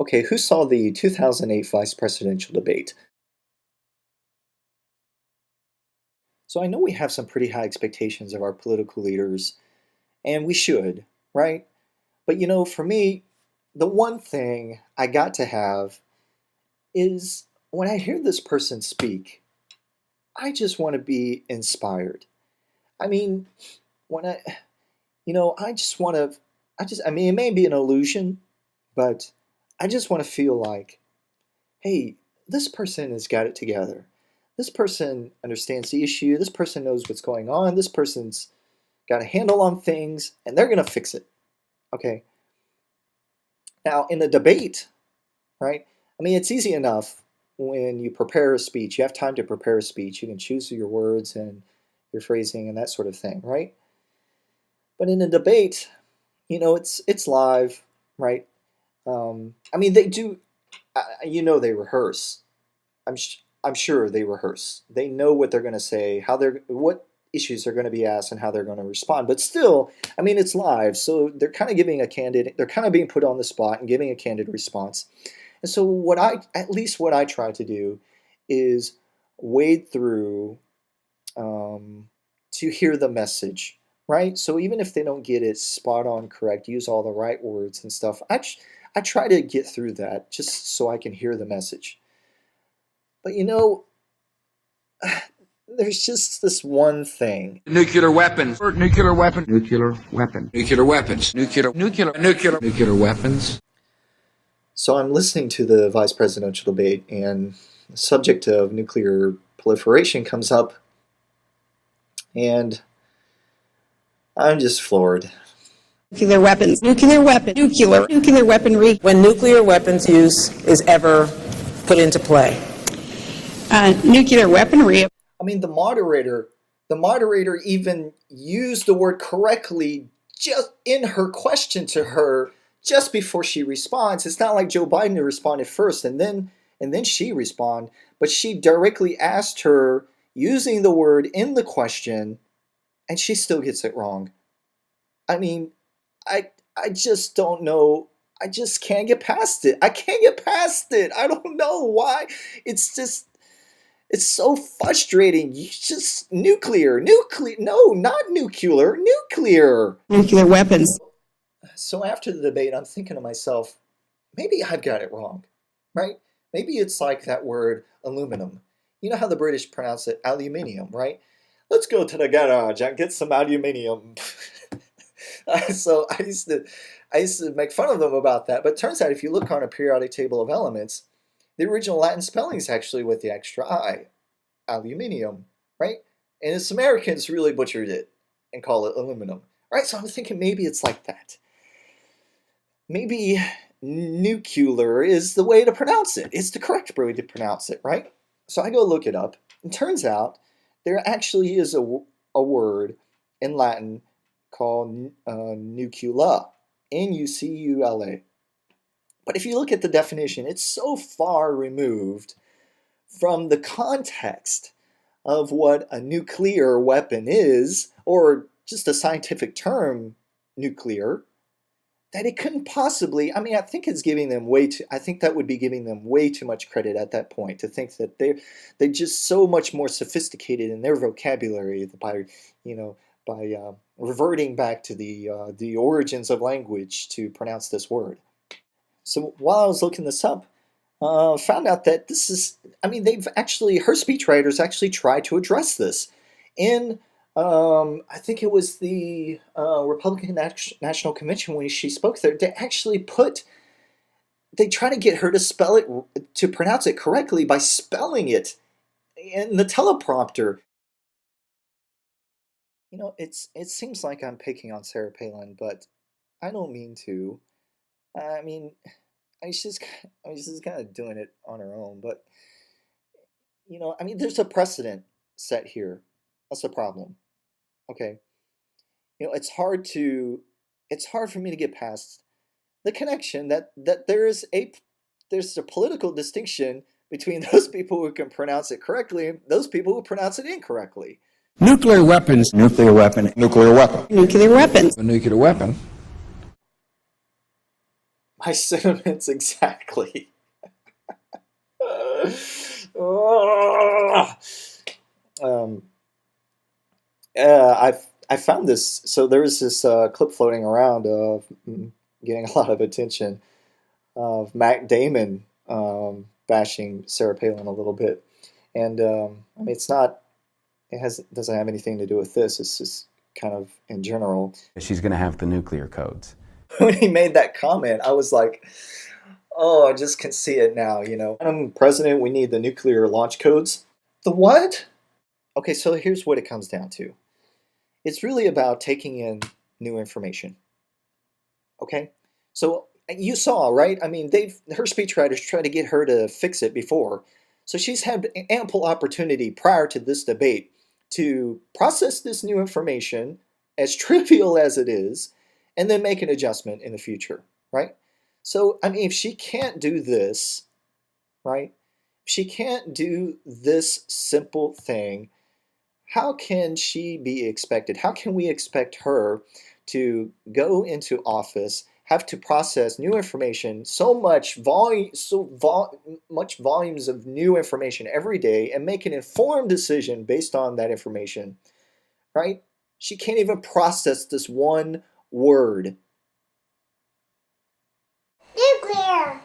Okay, who saw the 2008 vice presidential debate? So I know we have some pretty high expectations of our political leaders, and we should, right? But for me, the one thing I got to have is when I hear this person speak, I just want to be inspired. I mean, when I just want to, I mean, it may be an illusion, but I just want to feel like, hey, this person has got it together. This person understands the issue. This person knows what's going on. This person's got a handle on things, and they're going to fix it. Okay. Now, in a debate, right? I mean, it's easy enough when you prepare a speech. You have time to prepare a speech. You can choose your words and your phrasing and that sort of thing, right? But in a debate, it's live, right? I mean, they do. They rehearse. I'm sure they rehearse. They know what they're going to say, what issues are going to be asked, and how they're going to respond. But still, I mean, it's live, so they're kind of they're kind of being put on the spot and giving a candid response. And so at least what I try to do is wade through to hear the message, right? So even if they don't get it spot on correct, use all the right words and stuff, I try to get through that just so I can hear the message. But there's just this one thing. Nuclear weapons. Nuclear weapon. Nuclear weapon. Nuclear weapons. Nuclear weapons. So I'm listening to the vice presidential debate, and the subject of nuclear proliferation comes up, and I'm just floored. Nuclear weapons, nuclear weaponry. When nuclear weapons use is ever put into play. Nuclear weaponry. I mean, the moderator even used the word correctly just in her question to her just before she responds. It's not like Joe Biden responded first and then she responded, but she directly asked her using the word in the question, and she still gets it wrong. I mean, I just don't know. I just can't get past it. I can't get past it. I don't know why. It's so frustrating. You just nuclear. No, not nuclear. Nuclear weapons. So after the debate, I'm thinking to myself, maybe I've got it wrong, right? Maybe it's like that word aluminum. You know how the British pronounce it aluminium, right? Let's go to the garage and get some aluminium. So I used to make fun of them about that. But it turns out if you look on a periodic table of elements, the original Latin spelling is actually with the extra I, aluminium, right? And us Americans really butchered it and call it aluminum, right? So I'm thinking maybe it's like that. Maybe nuclear is the way to pronounce it. It's the correct way to pronounce it, right? So I go look it up. It turns out there actually is a word in Latin called nucula, Nucula. But if you look at the definition, it's so far removed from the context of what a nuclear weapon is, or just a scientific term, nuclear, that it couldn't possibly. I mean, I think it's giving them I think that would be giving them way too much credit at that point to think that they're just so much more sophisticated in their vocabulary by reverting back to the origins of language to pronounce this word. So while I was looking this up, found out that her speechwriters actually tried to address this in, I think it was the Republican National Convention when she spoke there. They try to get her to pronounce it correctly by spelling it in the teleprompter. It seems like I'm picking on Sarah Palin, but I don't mean to. I mean, she's kind of doing it on her own, but there's a precedent set here. That's the problem. Okay, it's hard for me to get past the connection that there's a political distinction between those people who can pronounce it correctly and those people who pronounce it incorrectly. Nuclear weapons. Nuclear weapon. Nuclear weapon. Nuclear weapons. A nuclear weapon. My sentiments exactly. um, I found this. So there was this clip floating around of getting a lot of attention of Matt Damon bashing Sarah Palin a little bit, and I mean it's not. Doesn't have anything to do with this. It's just kind of in general. She's going to have the nuclear codes. When he made that comment, I was like, oh, I just can see it now, you know. Madam President, we need the nuclear launch codes. The what? Okay, so here's what it comes down to. It's really about taking in new information. Okay? So you saw, right? I mean, her speechwriters tried to get her to fix it before. So she's had ample opportunity prior to this debate to process this new information, as trivial as it is, and then make an adjustment in the future, right? So, I mean, if she can't do this, right? If she can't do this simple thing, how can she be expected? How can we expect her to go into office, have to process new information, much volumes of new information every day, and make an informed decision based on that information, right? She can't even process this one word. Nuclear!